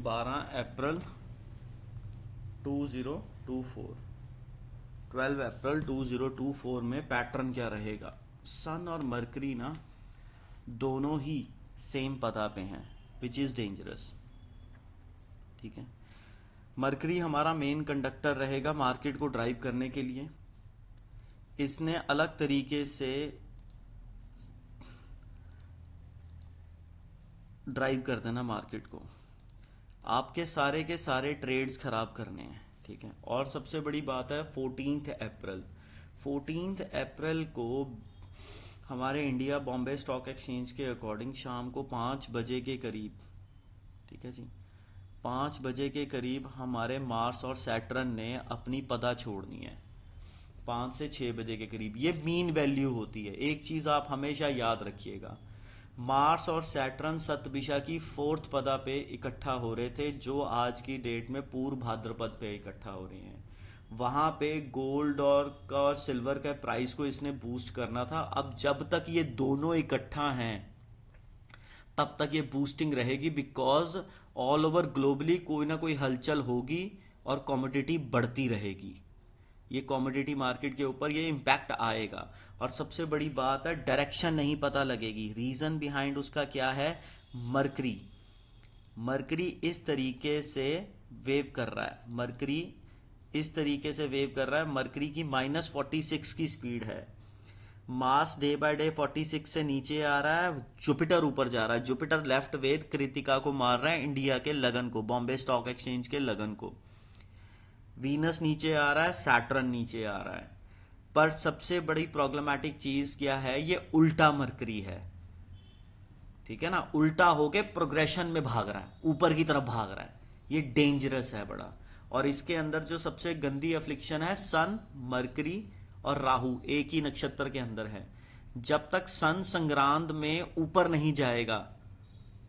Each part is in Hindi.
12 अप्रैल 2024, 12 अप्रैल 2024 में पैटर्न क्या रहेगा। सन और मरकरी ना दोनों ही सेम पता पे हैं, विच इज़ डेंजरस। ठीक है, मरकरी हमारा मेन कंडक्टर रहेगा मार्केट को ड्राइव करने के लिए। इसने अलग तरीके से ड्राइव कर देना मार्केट को, आपके सारे के सारे ट्रेड्स खराब करने हैं। ठीक है, और सबसे बड़ी बात है 14 अप्रैल को हमारे इंडिया बॉम्बे स्टॉक एक्सचेंज के अकॉर्डिंग शाम को 5 बजे के करीब, ठीक है जी, 5 बजे के करीब हमारे मार्स और सैटर्न ने अपनी पदा छोड़नी है। 5 से 6 बजे के करीब ये मीन वैल्यू होती है। एक चीज आप हमेशा याद रखिएगा, मार्स और सैटर्न सतभिषा की 4th पदा पे इकट्ठा हो रहे थे, जो आज की डेट में पूर्व भाद्रपद पे इकट्ठा हो रहे हैं। वहां पे गोल्ड और सिल्वर के प्राइस को इसने बूस्ट करना था। अब जब तक ये दोनों इकट्ठा हैं तब तक ये बूस्टिंग रहेगी, बिकॉज ऑल ओवर ग्लोबली कोई ना कोई हलचल होगी और कमोडिटी बढ़ती रहेगी। ये कमोडिटी मार्केट के ऊपर ये इम्पैक्ट आएगा। और सबसे बड़ी बात है, डायरेक्शन नहीं पता लगेगी। रीजन बिहाइंड उसका क्या है, मरकरी मरकरी इस तरीके से वेव कर रहा है, मरकरी इस तरीके से वेव कर रहा है। मरकरी की -46 की स्पीड है। मार्स डे बाय डे 46 से नीचे आ रहा है, जुपिटर ऊपर जा रहा है। जुपिटर लेफ्ट वेद कृतिका को मार रहा है, इंडिया के लगन को, बॉम्बे स्टॉक एक्सचेंज के लगन को। वीनस नीचे आ रहा है, सैटर्न नीचे आ रहा है। पर सबसे बड़ी प्रॉब्लमैटिक चीज क्या है, ये उल्टा मरकरी है। ठीक है ना, उल्टा होके प्रोग्रेशन में भाग रहा है, ऊपर की तरफ भाग रहा है। ये डेंजरस है बड़ा। और इसके अंदर जो सबसे गंदी अफ्लिक्शन है, सन, मरकरी और राहु एक ही नक्षत्र के अंदर है। जब तक सन संग्रांद में ऊपर नहीं जाएगा,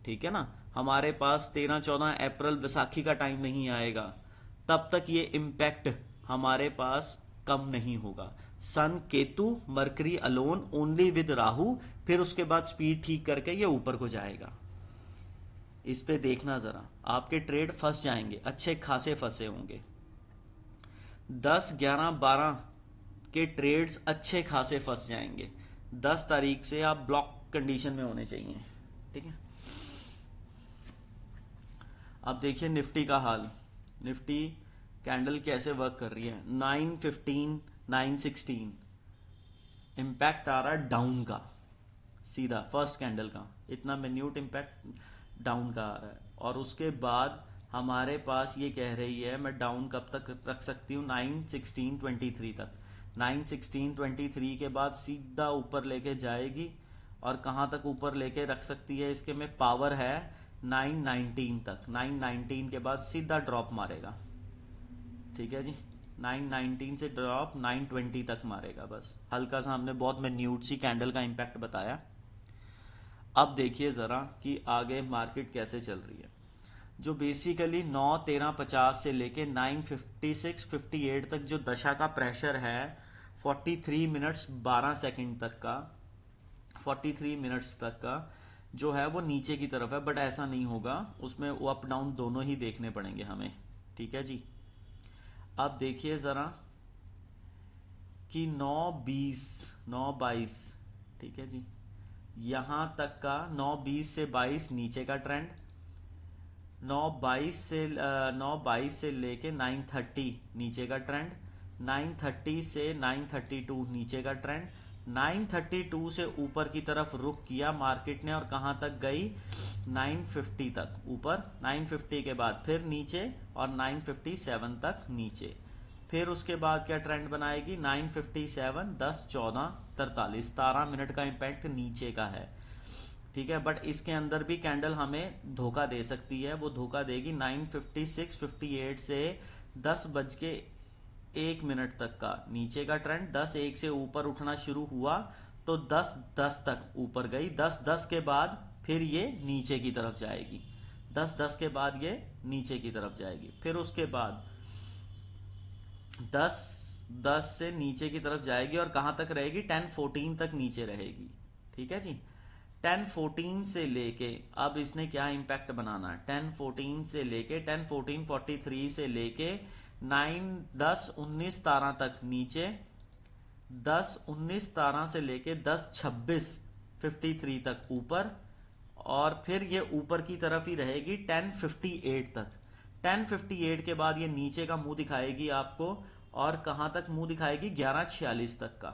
ठीक है ना, हमारे पास 13-14 अप्रैल वैसाखी का टाइम नहीं आएगा, तब तक ये इम्पैक्ट हमारे पास कम नहीं होगा। Sun, Ketu, Mercury alone only with Rahu, फिर उसके बाद स्पीड ठीक करके ये ऊपर को जाएगा। इस पे देखना जरा, आपके ट्रेड फंस जाएंगे, अच्छे खासे फंसे होंगे। 10, 11, 12 के ट्रेड्स अच्छे खासे फंस जाएंगे। 10 तारीख से आप ब्लॉक कंडीशन में होने चाहिए। ठीक है, अब देखिए निफ्टी का हाल। निफ्टी कैंडल कैसे वर्क कर रही है। 915, 916 इंपैक्ट आ रहा है डाउन का, सीधा फर्स्ट कैंडल का इतना मिन्यूट इंपैक्ट डाउन का आ रहा है। और उसके बाद हमारे पास ये कह रही है मैं डाउन कब तक रख सकती हूँ, 91623 तक। 91623 के बाद सीधा ऊपर लेके जाएगी। और कहाँ तक ऊपर लेके रख सकती है, इसके में पावर है 919 तक। 919 के बाद सीधा ड्रॉप मारेगा। ठीक है जी, 919 से ड्रॉप 920 तक मारेगा। बस हल्का सा हमने बहुत मिन्यूट सी कैंडल का इंपैक्ट बताया। अब देखिए जरा कि आगे मार्केट कैसे चल रही है। जो बेसिकली 9-13-50 से लेके 956-58 तक जो दशा का प्रेशर है, 43 मिनट्स 12 सेकंड तक का, 43 मिनट्स तक का जो है वो नीचे की तरफ है। बट ऐसा नहीं होगा, उसमें वो अप डाउन दोनों ही देखने पड़ेंगे हमें। ठीक है जी, अब देखिए जरा कि 9:20, 9:22, ठीक है जी, यहां तक का 9:20 से 22 नीचे का ट्रेंड, 9:22 से लेके 9:30 नीचे का ट्रेंड, 9:30 से 9:32 नीचे का ट्रेंड, 9:32 से ऊपर की तरफ रुक किया मार्केट ने और कहां तक गई, 950 तक ऊपर, 950 के बाद फिर नीचे और 957 तक नीचे। फिर उसके बाद क्या ट्रेंड बनाएगी, 957, 10, 14, 43, 17 मिनट का इंपैक्ट नीचे का है। ठीक है, बट इसके अंदर भी कैंडल हमें धोखा दे सकती है। वो धोखा देगी 956, 58 से 10:01 तक का नीचे का ट्रेंड। 10:01 से ऊपर उठना शुरू हुआ तो 10:10 तक ऊपर गई। 10:10 के बाद फिर ये नीचे की तरफ जाएगी। 10:10 के बाद ये नीचे की तरफ जाएगी। फिर उसके बाद 10:10 से नीचे की तरफ जाएगी और कहां तक रहेगी, 10:14 तक नीचे रहेगी। ठीक है जी, 10:14 से लेके, अब इसने क्या इम्पैक्ट बनाना है, 10:14 से लेके 10:14:43 से लेके 10:19 तक नीचे, 10:19 से लेके 10:26:53 तक ऊपर, और फिर ये ऊपर की तरफ ही रहेगी 10:58 तक। 10:58 के बाद ये नीचे का मुंह दिखाएगी आपको, और कहां तक मुंह दिखाएगी, 11:46 तक का,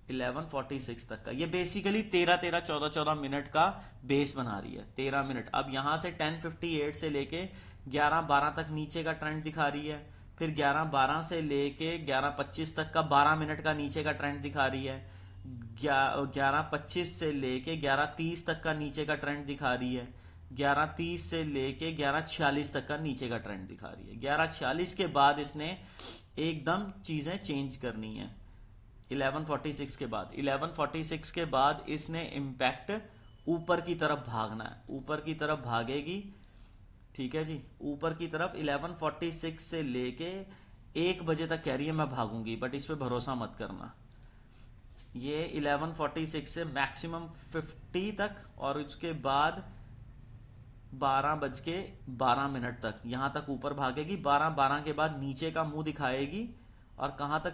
11:46 तक का। ये बेसिकली 13-13, 14-14 मिनट का बेस बना रही है, 13 मिनट। अब यहां से 10:58 से लेके 11:12 तक नीचे का ट्रेंड दिखा रही है, फिर 11:12 से लेके 11:25 तक का 12 मिनट का नीचे का ट्रेंड दिखा रही है, 11:25 से लेके 11:30 तक का नीचे का ट्रेंड दिखा रही है, 11:30 से लेके 11:46 तक का नीचे का ट्रेंड दिखा रही है। 11:46 के बाद इसने एकदम चीजें चेंज करनी है। 11:46 के बाद, 11:46 के बाद इसने इम्पैक्ट ऊपर की तरफ भागना है, ऊपर की तरफ भागेगी। ठीक है जी, ऊपर की तरफ 11:46 से लेके 1 बजे तक कह रही है मैं भागूंगी, बट इस पे भरोसा मत करना। ये 11:46 से मैक्सिमम 50 तक, और उसके बाद 12:12 तक यहां तक ऊपर भागेगी। 12:12 के बाद नीचे का मुंह दिखाएगी, और कहां तक